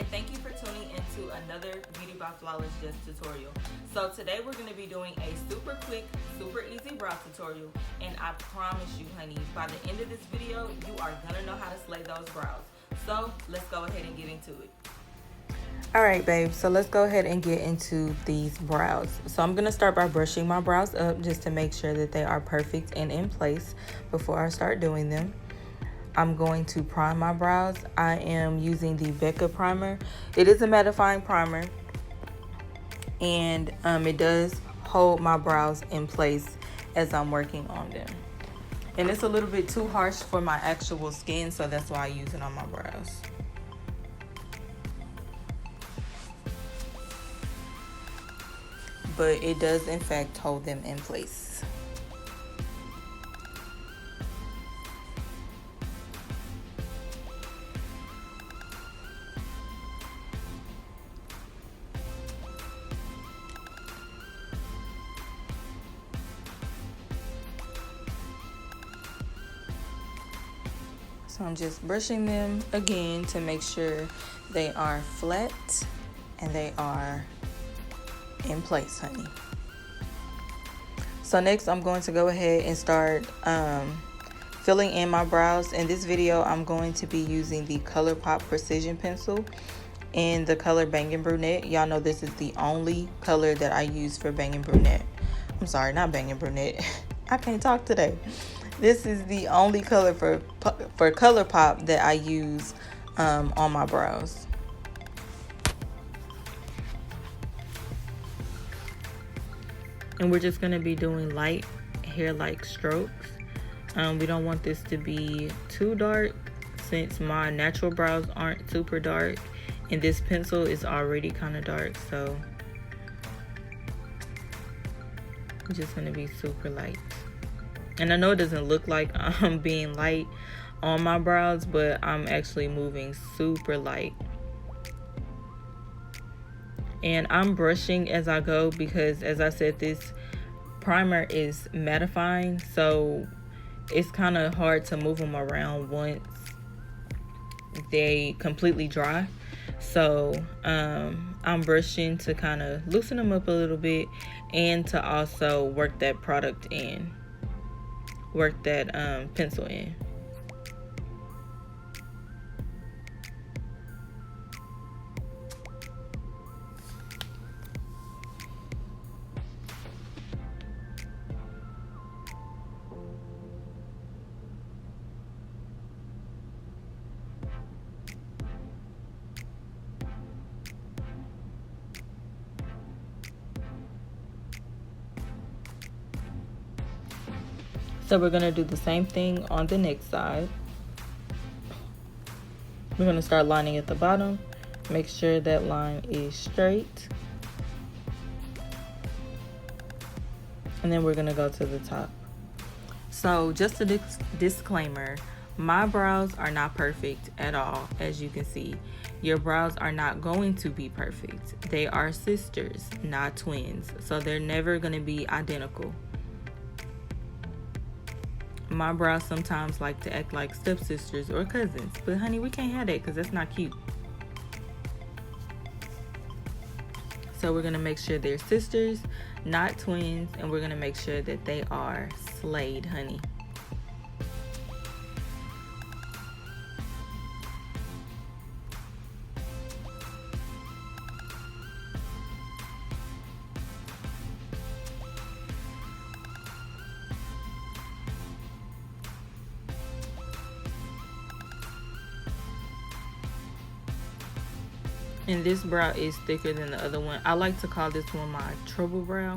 and thank you for tuning into another Beauty by Flawless Jess tutorial. So today we're going to be doing a super quick, super easy brow tutorial, and I promise you honey, by the end of this video, you are going to know how to slay those brows. So let's go ahead and get into it. Alright babe, so let's go ahead and get into these brows. So I'm going to start by brushing my brows up just to make sure that they are perfect and in place before I start doing them. I'm going to prime my brows. I am using the Becca primer. It is a mattifying primer, and it does hold my brows in place as I'm working on them. And it's a little bit too harsh for my actual skin, so that's why I use it on my brows. But it does in fact hold them in place. So I'm just brushing them again to make sure they are flat and they are in place, honey. So next I'm going to go ahead and start filling in my brows. In this video I'm going to be using the ColourPop Precision Pencil in the color Bangin Brunette. Y'all know this is the only color that I use for Bangin Brunette. I'm sorry, not Bangin Brunette. I can't talk today. This is the only color for ColourPop that I use on my brows. And we're just going to be doing light hair-like strokes. We don't want this to be too dark since my natural brows aren't super dark. And this pencil is already kind of dark, so I'm just going to be super light. And I know it doesn't look like I'm being light on my brows, but I'm actually moving super light. And I'm brushing as I go because, as I said, this primer is mattifying, so it's kind of hard to move them around once they completely dry. So I'm brushing to kind of loosen them up a little bit and to also work that product in. Work that pencil in. So we're going to do the same thing on the next side. We're going to start lining at the bottom. Make sure that line is straight. And then we're going to go to the top. So just a disclaimer, my brows are not perfect at all, as you can see. Your brows are not going to be perfect. They are sisters, not twins. So they're never going to be identical. My brows sometimes like to act like stepsisters or cousins, but honey, we can't have that because that's not cute. So we're gonna make sure they're sisters, not twins, and we're gonna make sure that they are slayed, honey. And this brow is thicker than the other one. I like to call this one my trouble brow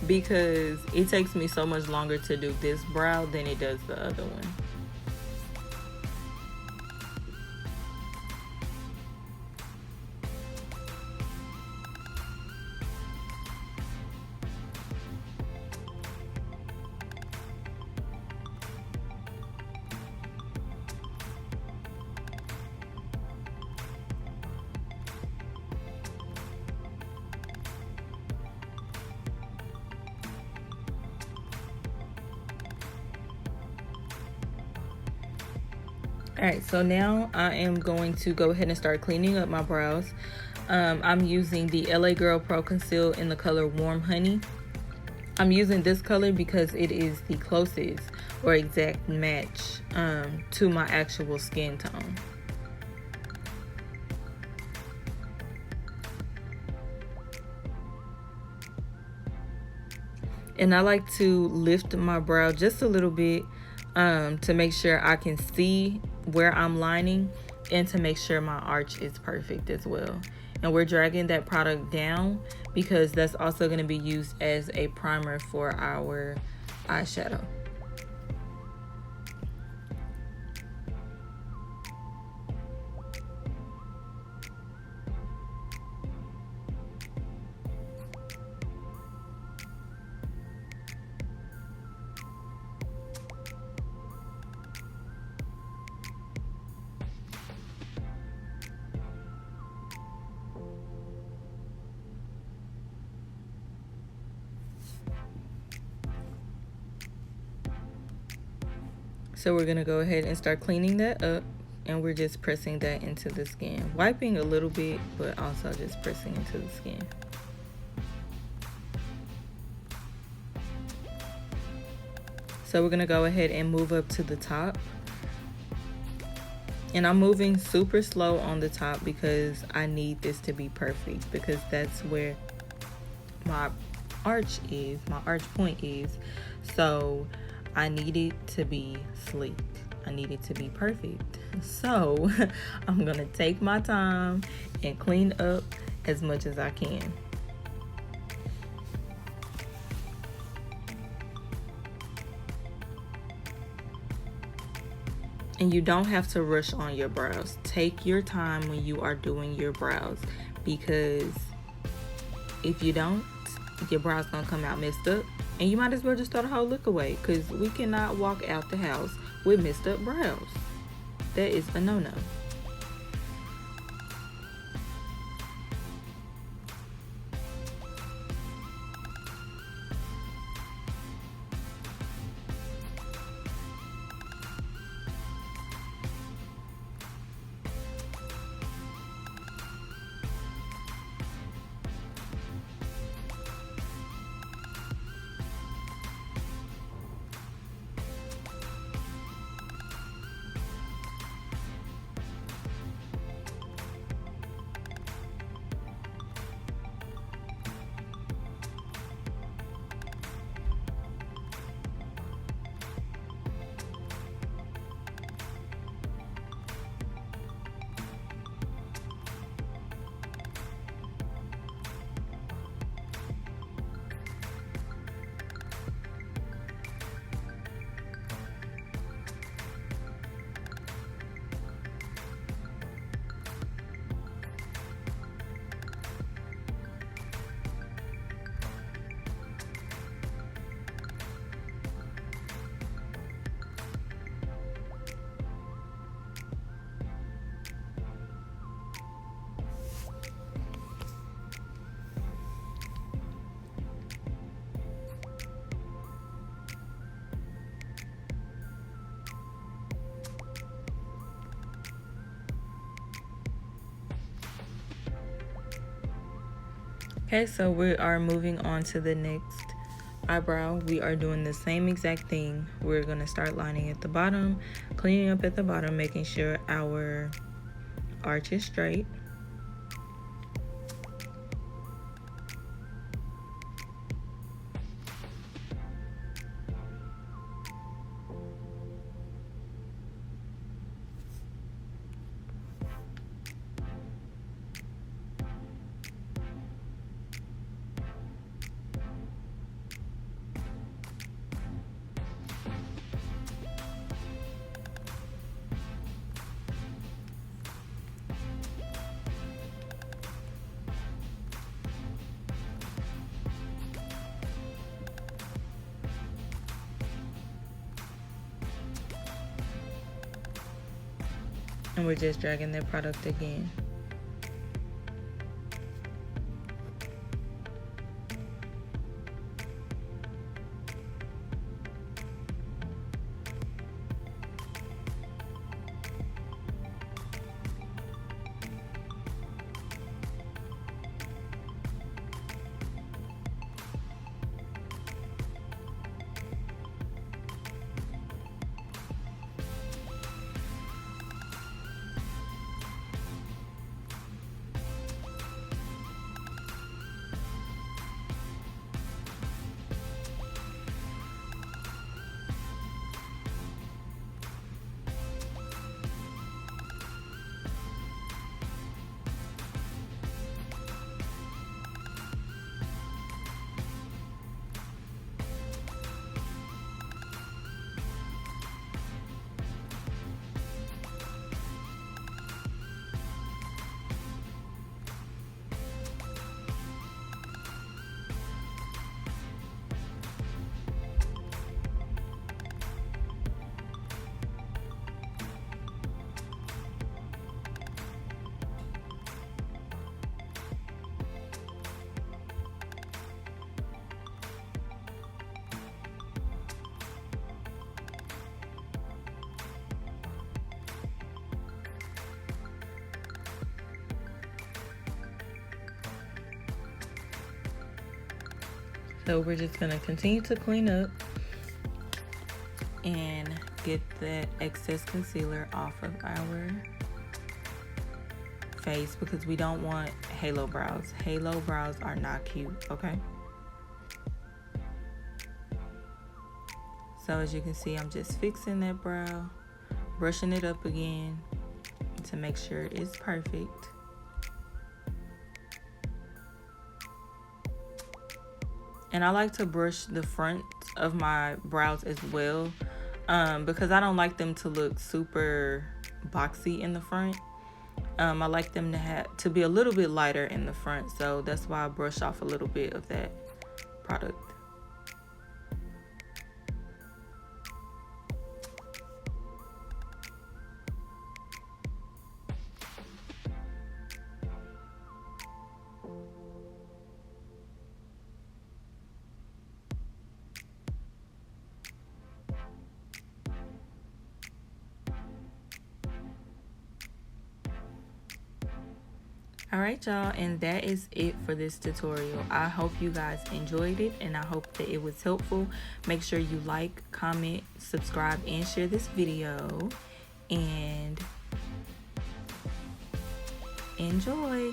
because it takes me so much longer to do this brow than it does the other one. Alright, so now I am going to go ahead and start cleaning up my brows. I'm using the LA Girl Pro Conceal in the color Warm Honey. I'm using this color because it is the closest or exact match to my actual skin tone. And I like to lift my brow just a little bit to make sure I can see where I'm lining and to make sure my arch is perfect as well. And we're dragging that product down because that's also going to be used as a primer for our eyeshadow. So we're gonna go ahead and start cleaning that up, and we're just pressing that into the skin. Wiping a little bit, but also just pressing into the skin. So we're gonna go ahead and move up to the top. And I'm moving super slow on the top because I need this to be perfect, because that's where my arch point is. So I need it to be sleek. I need it to be perfect. So I'm gonna take my time and clean up as much as I can. And you don't have to rush on your brows. Take your time when you are doing your brows, because if you don't, your brows gonna come out messed up, and you might as well just throw the whole look away, because we cannot walk out the house with messed up brows. That is a no-no. Okay, so we are moving on to the next eyebrow. We are doing the same exact thing. We're gonna start lining at the bottom, cleaning up at the bottom, making sure our arch is straight. And we're just dragging that product again. So we're just gonna continue to clean up and get that excess concealer off of our face because we don't want halo brows. Halo brows are not cute, okay? So as you can see, I'm just fixing that brow, brushing it up again to make sure it's perfect. And I like to brush the front of my brows as well because I don't like them to look super boxy in the front. I like them to be a little bit lighter in the front, so that's why I brush off a little bit of that product. Alright y'all, and that is it for this tutorial. I hope you guys enjoyed it and I hope that it was helpful. Make sure you like, comment, subscribe, and share this video. And enjoy.